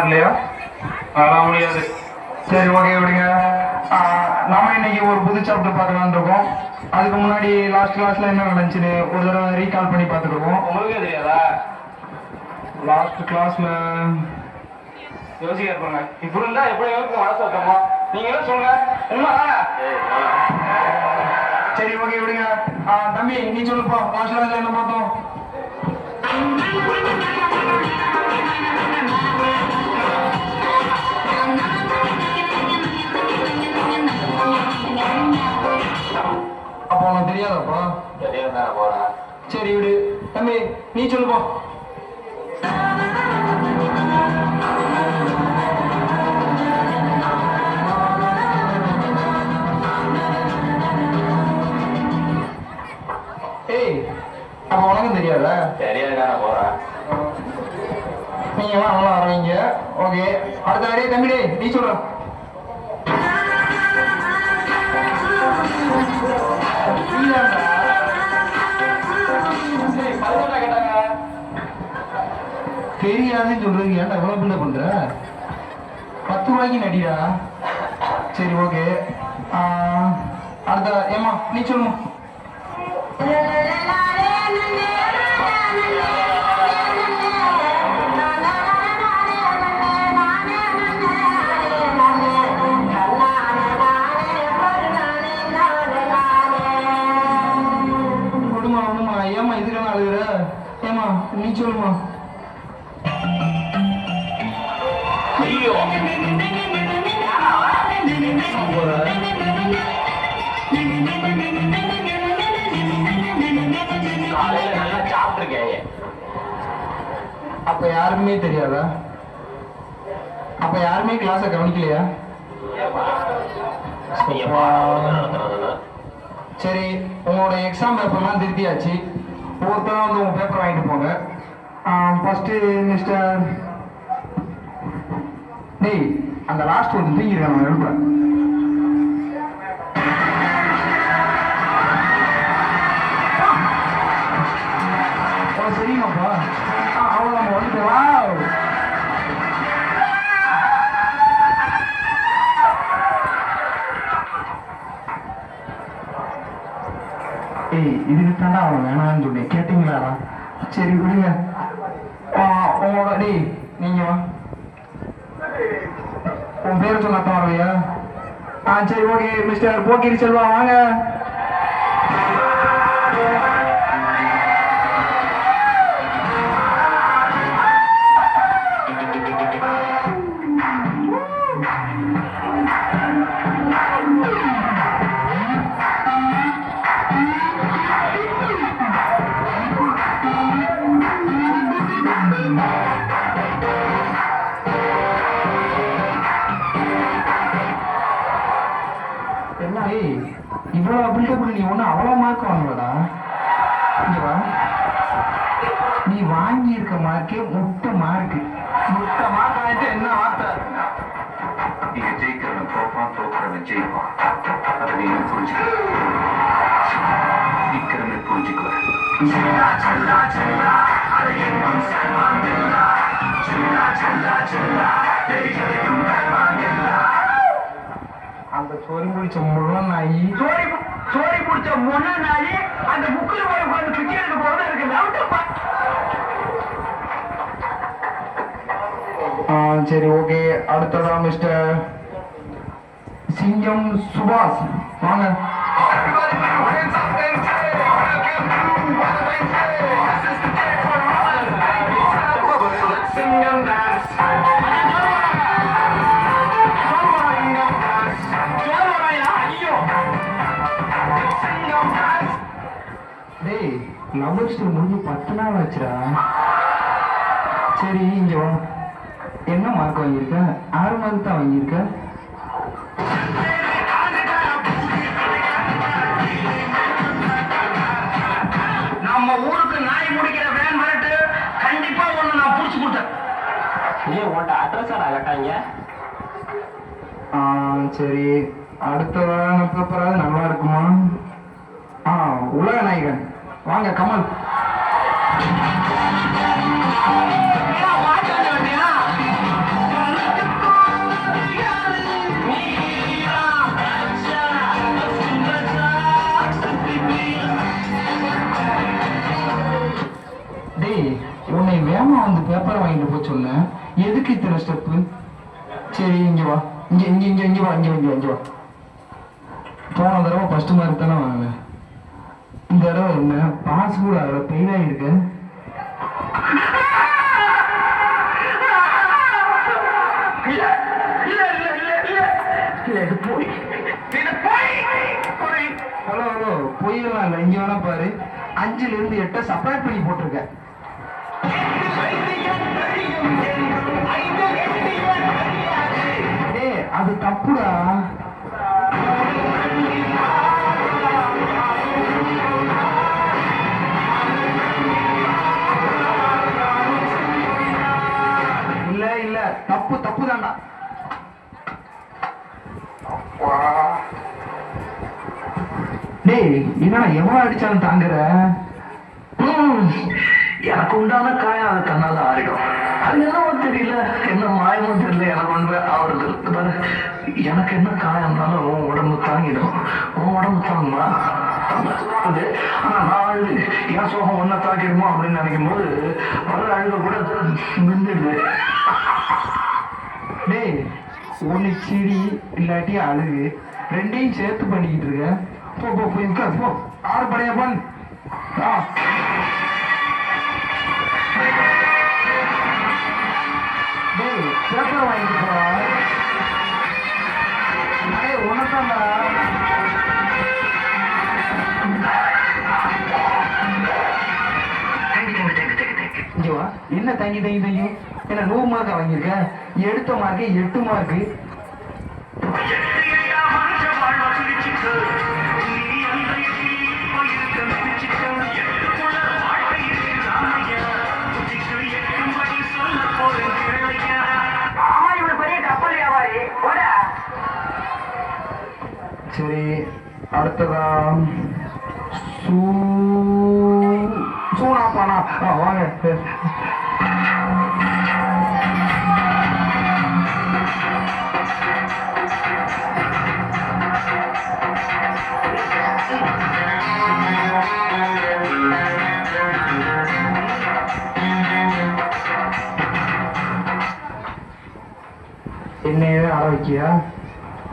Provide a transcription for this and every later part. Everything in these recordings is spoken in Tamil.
இல்லையா? அதெல்லாம் முடியாது. சரி, ஓகே, விடுங்க. நாம இன்னைக்கு ஒரு புது சாப்டர் பார்க்கலான்னு இருக்கோம். அதுக்கு முன்னாடி லாஸ்ட் கிளாஸ்ல என்ன நடந்துச்சுன்னு ஒரு தடவை ரீகால் பண்ணி பார்த்துருக்கோம். உங்களுக்கே தெரியாதா? லாஸ்ட் கிளாஸ்ல யோசிக்க இருப்பாங்க. இப்படி இருந்தா எப்படி யோசிக்க மனசு வைக்கமா? நீங்க சொல்லுங்க. சரி, ஓகே, விடுங்க. தம்பி, நீ சொல்லுப்பா, லாஸ்ட் கிளாஸ்ல என்ன பார்த்தோம்? அப்போ உனக்கு தெரியாதாப்பா? தெரியாதான் போறேன். சரி, விடு. தம்பி, நீ சொல்லுப்பா. ஏய், அப்ப உனக்கும் தெரியாதா? தெரியாதான் போறேன். நீங்க எல்லாம் நல்லா ஆடுறீங்க. ஓகே, அடுத்த நிறைய தம்பி, நீ சொல்ற. தெரியாதுன்னு சொல்றீங்க. ஏன்டா எவ்வளவு பில்ல பண்ற? 10 ரூபாய்க்கு நடிடா. சரி, ஓகே. அடுத்த ஏமா நீ சொல்லுமா. கொடுமா ஒண்ணுமா. ஏமா இதுக்கான அழுகுற? ஏமா நீ சொல்லுமா. ஐயோ, காலையில நல்லா சாப்பிட்டுருக்கேன். அப்ப யாருக்குமே தெரியாதா? அப்ப யாருமே கிளாஸ கவனிக்கலையா? சரி, உங்களோட எக்ஸாம் பேப்பர்லாம் திருத்தியாச்சு. ஒவ்வொருத்தரும் வந்து உங்க பேப்பர் வாங்கிட்டு போங்க. ஃபர்ஸ்ட் மிஸ்டர் டேய், அந்த லாஸ்ட் வந்து தூங்கிருக்கேன். நான் எழுப்புறேன். சரிங்கப்பா. அவ்வளோ நம்ம வந்துட்டோம். ஏய், இதுக்கு தாண்டா அவன் வேணான்னு சொன்னேன். கேட்டீங்களாடா? சரி, விடுங்க. உங்களோட டேய், நீங்க வா. உன் பேர் சொன்னாத்தான் வரலையா? சரி, ஓகே. மிஸ்டர் போக்கிரி செல்வா, வாங்க. இவ்வளவு பில்டப் நீ ஒண்ணு அவ்வளவு மார்க் வாங்கலடா. இங்க வா. நீ வாங்கி இருக்க மார்க்கே முட்டை மார்க்கு. முட்டை மார்க் ஆயிட்டு என்ன வார்த்தை? நீங்க ஜெயிக்கிறவன் தோப்பான், தோக்கிறவன் ஜெயிப்பான். அதை நீங்க புரிஞ்சுக்க. சீக்கிரமே புரிஞ்சுக்குவேன். அந்த சோரி பிடிச்ச முழு நாயி சோரி பிடிச்ச முழு நாயி அந்த புக்கில் போய் உட்காந்து பிடிக்கிறது போல இருக்கு. சரி, ஓகே. அடுத்ததா மிஸ்டர் சிங்கம் சுபாஷ், வாங்க. டேய், லவ் முடிஞ்சு 10 நாள் ஆச்சுடா. சரி, இங்க வா. என்ன மார்க் வாங்கியிருக்க? 6 மார்க் தான் வாங்கியிருக்க. நம்ம ஊருக்கு நாய் முடிக்கிற வேன் வரட்டு கண்டிப்பா ஒண்ணு நான் புடிச்சு கொடுத்தேன். ஏன் உன்ட்ட அட்ரஸாடா கட்டாங்க? சரி, அடுத்ததான் பேப்பராது நல்லா இருக்குமா? உலக நாயகன், வாங்க கமல். டேய் உன்னை வேமா வந்து பேப்பரை வாங்கிட்டு போக சொன்னேன், எதுக்கு இத்தனை ஸ்டெப்பு? சரி இங்க வா, இங்க இங்க இங்க இங்க வா, இங்க இங்க இங்க வா. போன தடவை ஃபர்ஸ்ட் மார்க் தானே வாங்கினேன், இந்த தடவை என்ன பாஸ் கூட அதில் பெயில் ஆகிருக்கேன். ஹலோ ஹலோ பொய்யெல்லாம் இல்லை, இங்க வேணா பாரு, 5ல இருந்து 8 சப்ராக்ட் பண்ணி போட்டிருக்கேன். டேய் அது தப்புடா. இல்ல இல்ல தப்பு தப்பு தான்டா. டேய் என்னடா எவ்வளவு அடிச்சாலும் தாங்குற? எனக்கு உண்டான காயம் அது தன்னால ஆறிடும். அது என்னவோ தெரியல, என்ன மாயமோ தெரியல, எனக்கு ஒன்று ஆறுது பாரு. எனக்கு என்ன காயம்னாலும் உன் உடம்பு தாங்கிடும். உன் உடம்பு தாங்குமா? ஆனா நான் அழுது என் சோகம் ஒன்ன தாக்கிடுமோ அப்படின்னு நினைக்கும் போது வர அழுக கூட நின்றுடுது. டேய் ஒன்னு சிரி இல்லாட்டி அழுகு, ரெண்டையும் சேர்த்து பண்ணிக்கிட்டு இருக்க. போ போ போய் உட்கார் போ, 6 படையா பண்ணு. டேய் பேப்பர் வாங்கிட்டு போறா. டேய் உனக்காண்டா. இங்க வா. என்ன தங்கி தங்கி தங்கி என்ன 100 மார்க்கா வாங்கியிருக்க? எடுத்த மார்க்கு 8 மார்க்கு. சரி அடுத்ததா சூனாப்பானா வாங்க. என்னையவே ஆட வைக்கியா?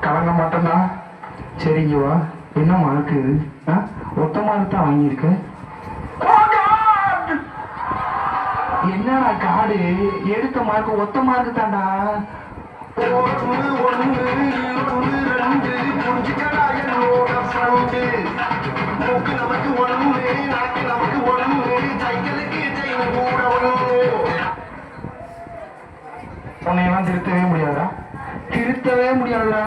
கலங்க மாட்டேன்டா. சரிங்க வா. என்ன மார்க்கு? ஒத்த மார்க் தான் வாங்கியிருக்க. என்னடா காடு, எடுத்த மார்க் ஒத்த மார்க் தான்டா. உன்னையெல்லாம் திருத்தவே முடியாதா? திருத்தவே முடியாதுடா.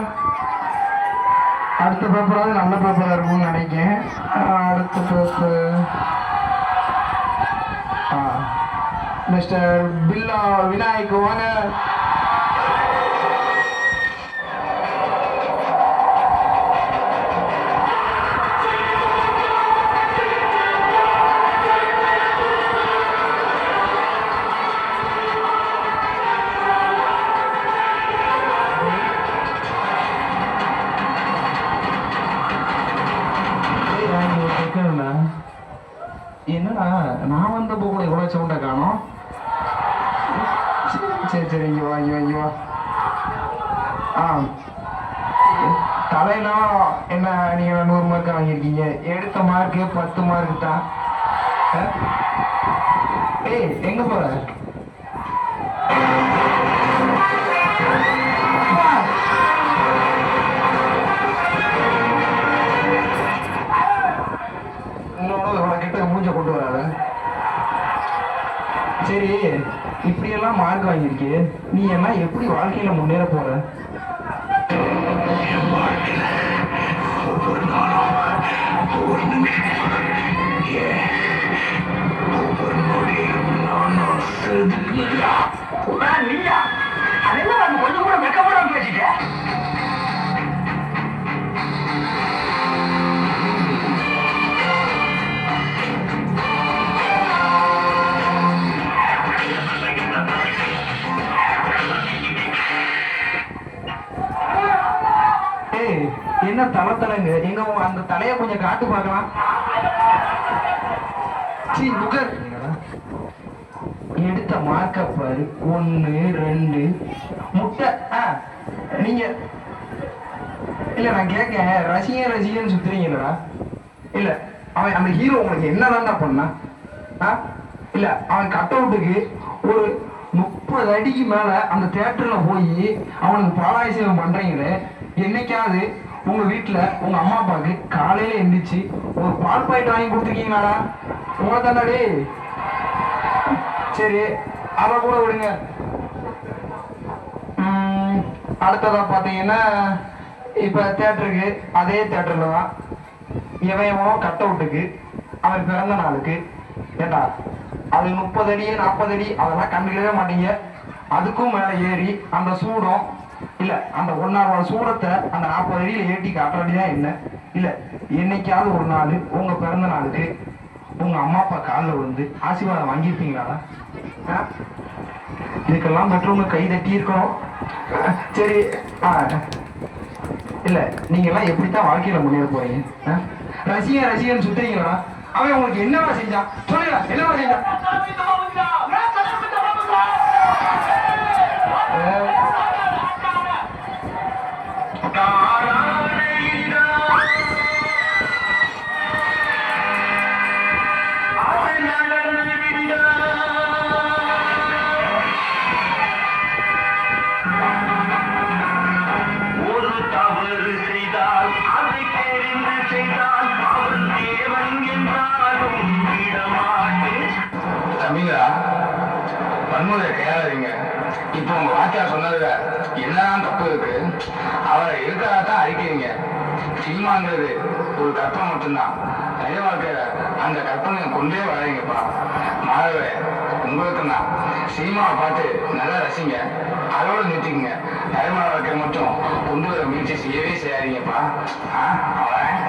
அடுத்த பேப்பராவது நல்ல பேப்பராக இருக்கும்னு நினைக்கிறேன். அடுத்த பேப்பர் மிஸ்டர் பில்லா விநாயக் வாங்க. என்னடா நான் வந்தப்போ கூட இவ்வளோ சவுண்டை காணோம். சரி சரி இங்கே வா இங்கே வா இங்கே வா. தலையெல்லாம் என்ன நீங்கள் 100 மார்க் வாங்கியிருக்கீங்க, எடுத்த மார்க்கு 10 மார்க்கு தான். ஏய் எங்கே போகிற? மூஞ்ச கொண்டு வராத. சரி இப்படியெல்லாம் மார்க் வாங்கியிருக்கே, நீ எல்லாம் எப்படி வாழ்க்கையில முன்னேற போற? ஒவ்வொரு நாளும் ஒவ்வொரு நிமிஷம் ஒவ்வொரு நொடியும் நானும் நீயா அதெல்லாம் கொஞ்சம் கூட வெக்கப்படாம பேசிட்டேன். என்ன தலை தலைங்க, எங்க அந்த தலைய கொஞ்சம் காட்டு பார்க்கலாம். சீ முகர் எடுத்த மார்க்க பாரு, 1 2 முட்டை. நீங்க இல்ல நான் கேட்க, ரசிகன் சுத்துறீங்களா? இல்ல அவன் அந்த ஹீரோ உங்களுக்கு என்னதான்டா பண்ணான்? இல்ல அவன் கட் அவுட்டுக்கு ஒரு 30 அடிக்கு மேல அந்த தியேட்டர்ல போய் அவனுக்கு பாலாபிஷேகம் பண்றீங்களே, என்னைக்காவது உங்க வீட்டுல உங்க அம்மா அப்பாவுக்கு காலையில எந்திரிச்சு ஒரு பால் பாக்கெட் வாங்கி கொடுத்துருக்கீங்களாடா? உங்களை தாண்டாடி. சரி, அதை கூட விடுங்க. அடுத்ததா பாத்தீங்கன்னா, இப்ப தியேட்டருக்கு அதே தியேட்டர்ல தான் எவனோ கட் அவுட்டுக்கு அவன் பிறந்த நாளுக்கு, ஏண்டா அது 30 அடி 40 அடி அதெல்லாம் கண்டுக்கவே மாட்டீங்க. அதுக்கும் மேல ஏறி அந்த சூடம் இல்ல அந்த 1 hour சூடத்தை அந்த 40 அடியில ஏற்றி காட்டுறதுதான் என்ன? இல்ல என்னைக்காவது ஒரு நாள் உங்க பிறந்த நாளுக்கு உங்க அம்மா அப்பா காலில் விழுந்து ஆசீர்வாதம் வாங்கியிருப்பீங்களா? இதுக்கெல்லாம் பெற்றவங்க கை தட்டி இருக்கணும். சரி, இல்ல நீங்க எல்லாம் எப்படித்தான் வாழ்க்கையில முன்னேற போறீங்க? ரசிகன் சுத்துறீங்களா? அவன் உங்களுக்கு என்னவா செஞ்சான் சொல்லுங்க, என்னவா செஞ்சான்? தம்பிங்களா, வன்முறை கையாளறீங்க. இப்போ உங்க வாத்தியார் சொன்னதுல என்னதான் தப்பு இருக்கு? அவரை இருக்கிறதான் அழிக்கிறீங்க. சினிமாங்கிறது ஒரு கற்பனை மட்டும்தான். நிஜ வாழ்க்கையில அந்த கற்பனையை கொண்டே வராங்கப்பா. மாணவரே, உங்களுக்கு தான் சினிமாவை பார்த்து நல்லா ரசிங்க, அதோட நிறுத்திக்கங்க. நிஜமான வாழ்க்கையை மட்டும் கொண்டு வர முயற்சி செய்யவே செய்யாதீங்கப்பா. அவன்